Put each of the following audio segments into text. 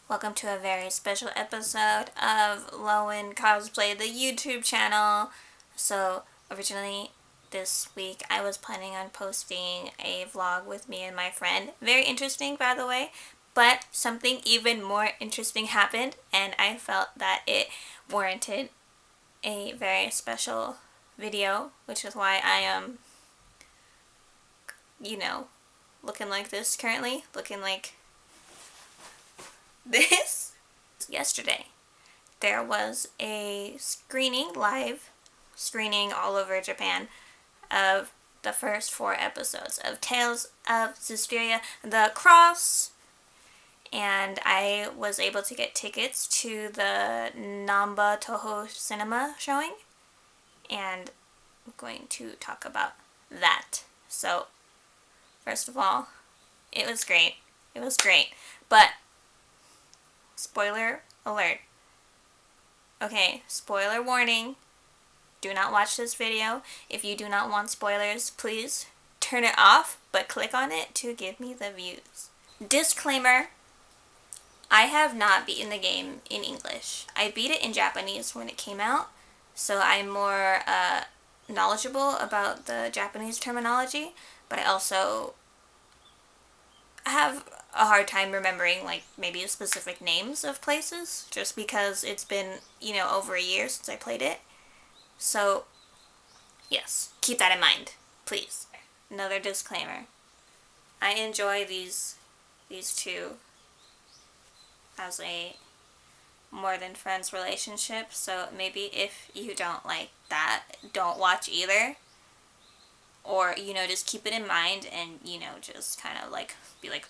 Welcome to a very special episode of Lowen Cosplay, the YouTube channel. So, originally this week I was planning on posting a vlog with me and my friend. Very interesting, by the way. But something even more interesting happened, and I felt that it warranted a very special video, which is why I am, looking like this currently. Looking like this. Yesterday, there was a live screening all over Japan of the first 4 episodes of Tales of Zestiria, The Cross, and I was able to get tickets to the Namba Toho cinema showing, and I'm going to talk about that. So, first of all, it was great. It was great. But, spoiler alert. Okay, spoiler warning. Do not watch this video. If you do not want spoilers, please turn it off, but click on it to give me the views. Disclaimer. I have not beaten the game in English. I beat it in Japanese when it came out, so I'm more knowledgeable about the Japanese terminology, but I also have a hard time remembering, like, maybe specific names of places, just because it's been, over a year since I played it. So, yes, keep that in mind, please. Another disclaimer. I enjoy these two as a more than friends relationship, so maybe if you don't like that, don't watch either. Or, just keep it in mind and, just kind of like be like,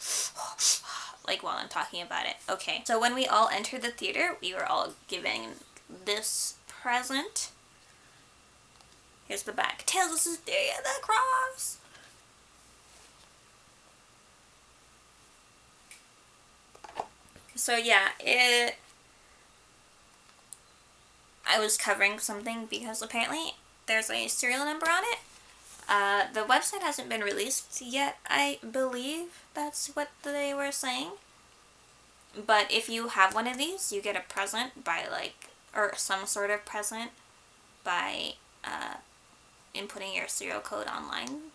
like while I'm talking about it. Okay, so when we all entered the theater, we were all given this present. Here's the back. Tales of Zestiria, The Cross. So yeah, I was covering something because apparently there's a serial number on it. The website hasn't been released yet, I believe that's what they were saying. But if you have one of these, you get a present by, or some sort of present by inputting your serial code online.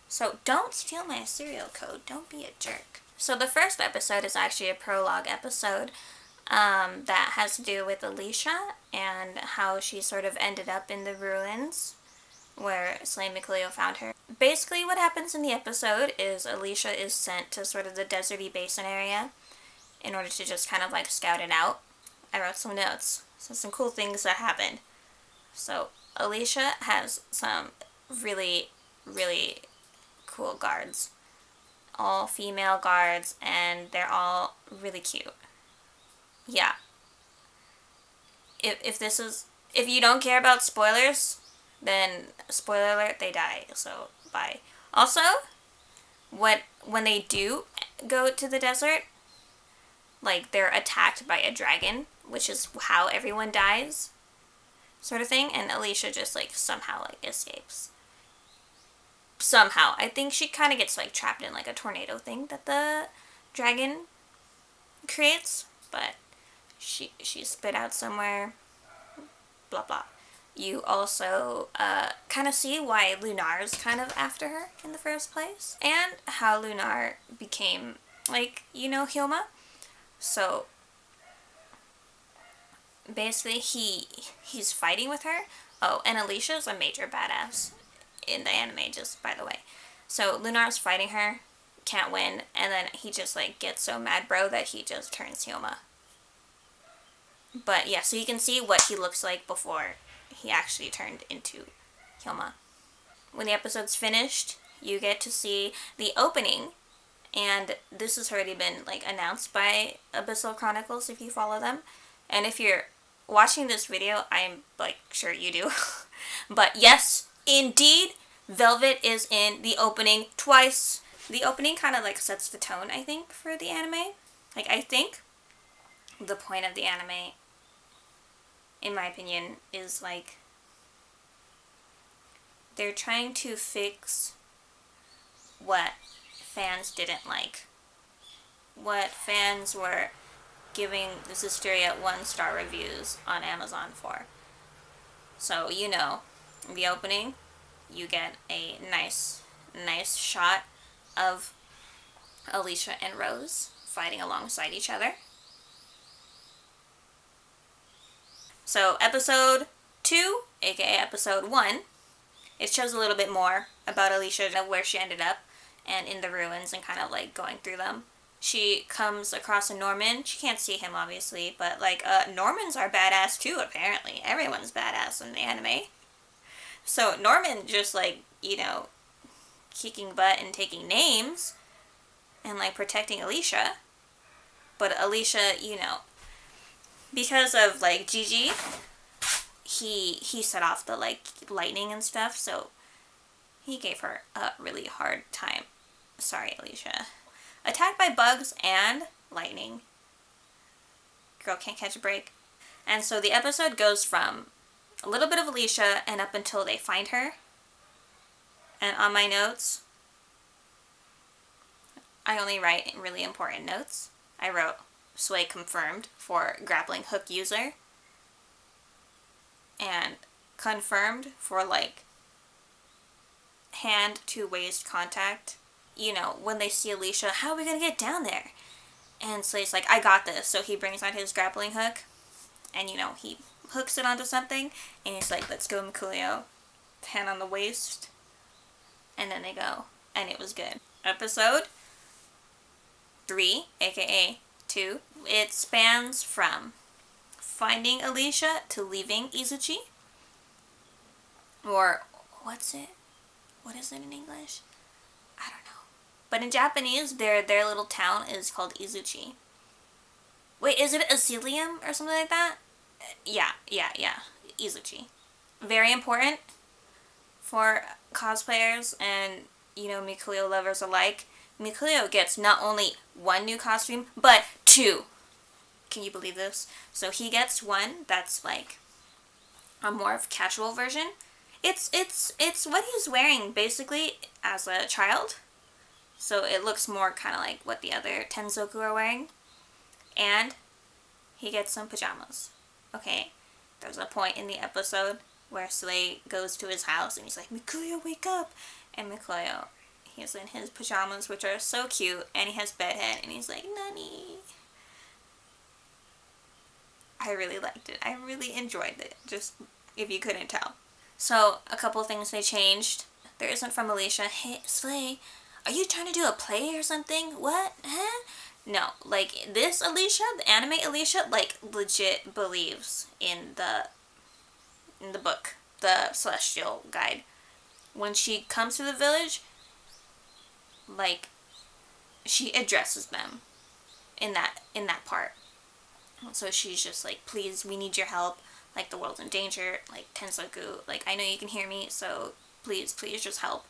So don't steal my serial code. Don't be a jerk. So the first episode is actually a prologue episode that has to do with Alicia and how she sort of ended up in the ruins where Slane McLeo found her. Basically what happens in the episode is Alicia is sent to sort of the deserty basin area in order to just kind of like scout it out. I wrote some notes. So some cool things that happened. So Alicia has some really, really cool guards. All female guards, and they're all really cute. Yeah. If you don't care about spoilers, then spoiler alert, they die. So bye. Also, when they do go to the desert, like they're attacked by a dragon, which is how everyone dies, sort of thing, and Alicia just like somehow like escapes. Somehow. I think she kind of gets like trapped in like a tornado thing that the dragon creates, but she's spit out somewhere, blah blah. You also kind of see why Lunar's kind of after her in the first place, and how Lunar became, like, Hyoma. So basically he's fighting with her. Oh, and Alicia's a major badass in the anime, just by the way. So Lunar's fighting her, can't win, and then he just like gets so mad bro that he just turns Hyoma. But yeah, so you can see what he looks like before he actually turned into Hyoma. When the episode's finished, you get to see the opening, and this has already been like announced by Abyssal Chronicles if you follow them. And if you're watching this video, I'm like sure you do. But yes, indeed, Velvet is in the opening twice. The opening kind of like sets the tone, I think, for the anime. Like, I think the point of the anime, in my opinion, is like they're trying to fix what fans didn't like what fans were giving the Zestiria 1-star reviews on Amazon for. So, the opening, you get a nice shot of Alicia and Rose fighting alongside each other. So, episode 2, aka episode 1, it shows a little bit more about Alicia, where she ended up, and in the ruins, and kind of like going through them. She comes across a Norman. She can't see him, obviously, but Normans are badass too, apparently. Everyone's badass in the anime. So Norman just kicking butt and taking names and protecting Alicia. But Alicia, because of Gigi, he set off the lightning and stuff, so he gave her a really hard time. Sorry, Alicia. Attacked by bugs and lightning. Girl can't catch a break. And so the episode goes from a little bit of Alicia and up until they find her. And on my notes, I only write really important notes. I wrote Sway confirmed for grappling hook user. And confirmed for hand to waist contact. When they see Alicia, how are we gonna get down there? And Slay's like, I got this. So he brings out his grappling hook, and he hooks it onto something, and he's like, let's go, Mikulio. Hand on the waist, and then they go, and it was good. Episode 3, aka 2, it spans from finding Alicia to leaving Izuchi. Or, what is it in English? I don't know. But in Japanese, their little town is called Izuchi. Wait, is it Asilium or something like that? Yeah. Izuchi. Very important for cosplayers and, Mikulio lovers alike. Mikulio gets not only 1 new costume, but 2. Can you believe this? So he gets 1 that's a more of casual version. It's what he's wearing basically as a child. So it looks more kind of like what the other Tenzoku are wearing. And he gets some pajamas. Okay? There's a point in the episode where Slay goes to his house and he's like, Mikulio, wake up! And Mikulio, he's in his pajamas, which are so cute, and he has bedhead, and he's like, Nani. I really liked it. I really enjoyed it, just if you couldn't tell. So, a couple things they changed. There isn't from Alicia, hey, Slay, are you trying to do a play or something? What? Huh? No, this Alicia, the anime Alicia, legit believes in the book, the Celestial Guide. When she comes to the village, she addresses them in that part. So she's just please, we need your help. The world's in danger. Tensoku, I know you can hear me, so please just help.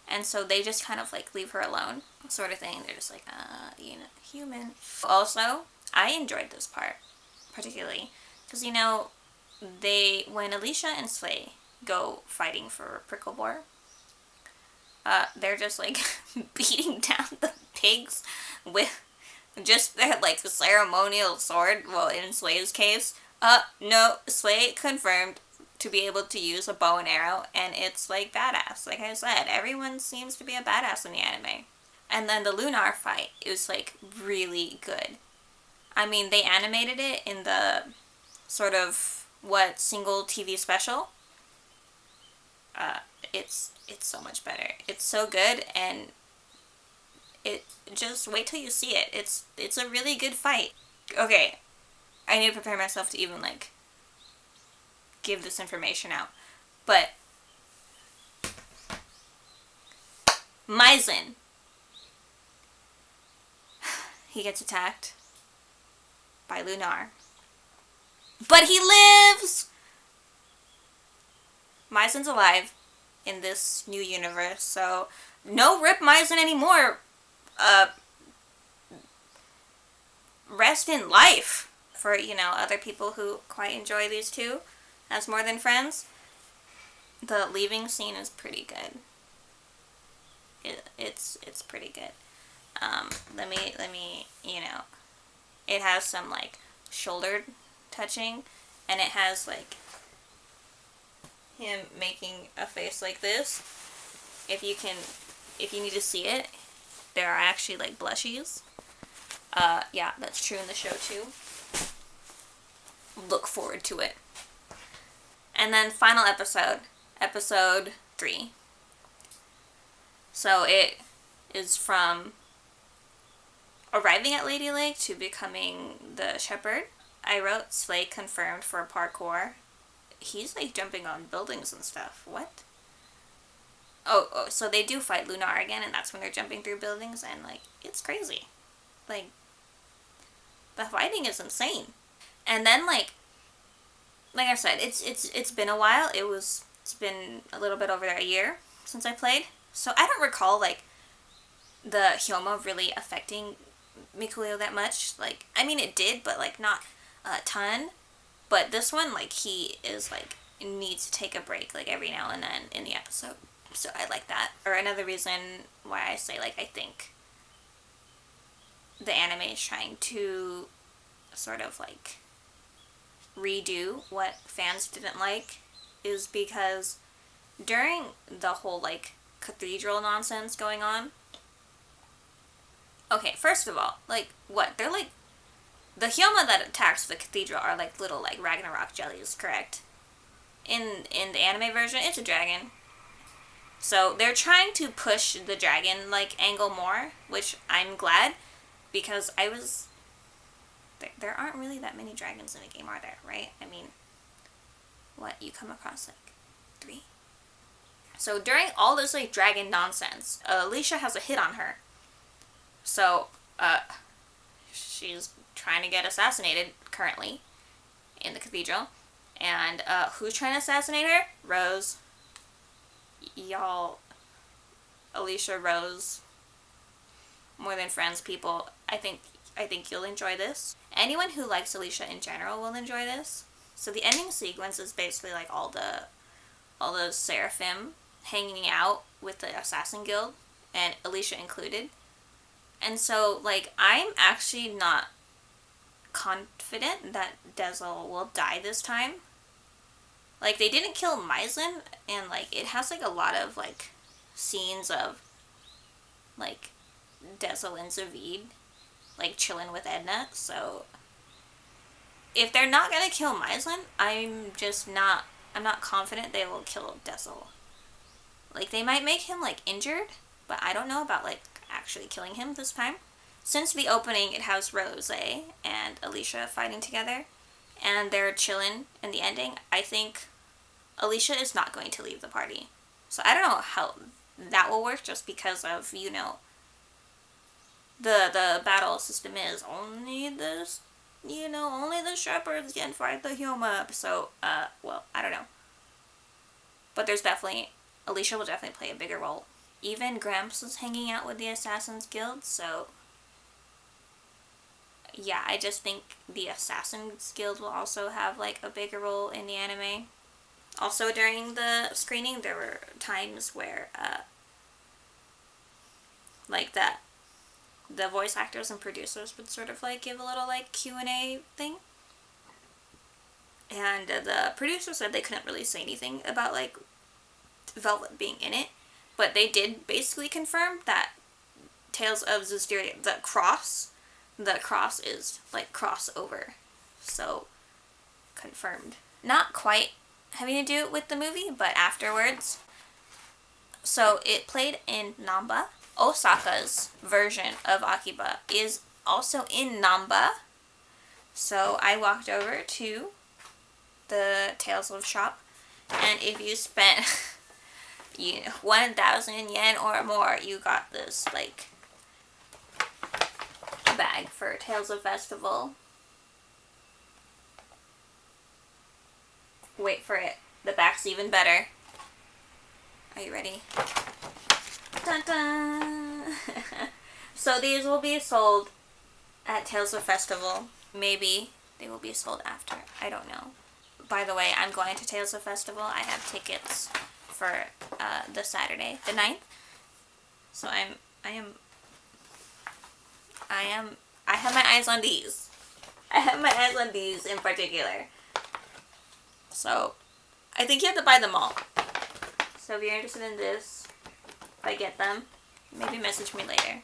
And so they just kind of leave her alone, sort of thing. They're just human. Also, I enjoyed this part particularly because when Alicia and Slay go fighting for Pricklebore, they're just beating down the pigs with just their ceremonial sword. Well, in Slay's case, no, Slay confirmed to be able to use a bow and arrow, and it's badass. Like I said, everyone seems to be a badass in the anime. And then the Lunar fight, it was really good. I mean, they animated it in the sort of single TV special. It's so much better. It's so good, and it just wait till you see it. It's a really good fight. Okay, I need to prepare myself to even give this information out. But Maizen, he gets attacked by Lunar. But he lives! Maizen's alive in this new universe, so no Rip Maizen anymore. Rest in life for, other people who quite enjoy these two as more than friends. The leaving scene is pretty good. It's pretty good. Let me, it has some, like, shoulder touching, and it has, like, him making a face like this. If you need to see it, there are actually, like, blushies. Yeah, that's true in the show, too. Look forward to it. And then final episode 3. So it is from arriving at Lady Lake to becoming the shepherd. I wrote Slay confirmed for parkour. He's, like, jumping on buildings and stuff. What? Oh, so they do fight Lunar again, and that's when they're jumping through buildings, and, like, it's crazy. Like, the fighting is insane. And then, like I said, it's been a while. It's been a little bit over a year since I played. So I don't recall, like, the Hyoma really affecting Mikuyo that much. Like, I mean, it did, but, like, not a ton. But this one, like, he is, like, needs to take a break, like, every now and then in the episode. So I like that. Or another reason why I say, like, I think the anime is trying to sort of, like, redo what fans didn't like is because during the whole, like, cathedral nonsense going on. Okay, first of all, like, what? They're, like, the Hyoma that attacks the cathedral are, like, little, like, Ragnarok jellies, correct? In the anime version, it's a dragon. So they're trying to push the dragon, like, angle more, which I'm glad, because there aren't really that many dragons in the game, are there, right? I mean, what, you come across, like, 3? So during all this, like, dragon nonsense, Alicia has a hit on her. So, she's trying to get assassinated currently in the cathedral. And, who's trying to assassinate her? Rose. Y'all, Alicia, Rose, more than friends people. I think you'll enjoy this. Anyone who likes Alicia in general will enjoy this. So the ending sequence is basically, like, all the seraphim hanging out with the assassin guild, and Alicia included. And so, like, I'm actually not confident that Dezel will die this time. Like, they didn't kill Maizen, and, like, it has, like, a lot of, like, scenes of, like, Dezel and Zavid, like, chilling with Edna, so if they're not gonna kill Maizen, I'm not confident they will kill Dezel. Like, they might make him, like, injured, but I don't know about, like, actually killing him this time. Since the opening, it has Rose and Alicia fighting together, and they're chilling in the ending. I think Alicia is not going to leave the party. So I don't know how that will work, just because of, the battle system is only the shepherds can fight the Hyoma. So, well, I don't know. But Alicia will definitely play a bigger role. Even Gramps is hanging out with the Assassin's Guild, so yeah, I just think the Assassin's Guild will also have, like, a bigger role in the anime. Also, during the screening, there were times where, like, the voice actors and producers would sort of, like, give a little, like, Q&A thing. And the producer said they couldn't really say anything about, like, Velvet being in it. But they did basically confirm that Tales of Zestiria, the cross is, like, crossover. So, confirmed. Not quite having to do with the movie, but afterwards. So, it played in Namba. Osaka's version of Akiba is also in Namba. So, I walked over to the Tales of shop, and if you spent 1,000 yen or more, you got this, like, bag for Tales of Festival. Wait for it. The back's even better. Are you ready? Dun dun! So these will be sold at Tales of Festival. Maybe they will be sold after. I don't know. By the way, I'm going to Tales of Festival. I have tickets for the Saturday, the 9th. So I am I have my eyes on these. I have my eyes on these in particular. So, I think you have to buy them all. So if you're interested in this, if I get them, maybe message me later.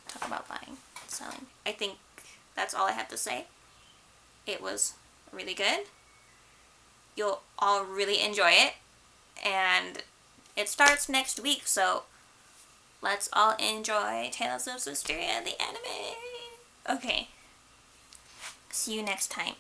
Talk about buying, selling. I think that's all I have to say. It was really good. You'll all really enjoy it. And it starts next week, so let's all enjoy Tales of Zestiria, the anime. Okay. See you next time.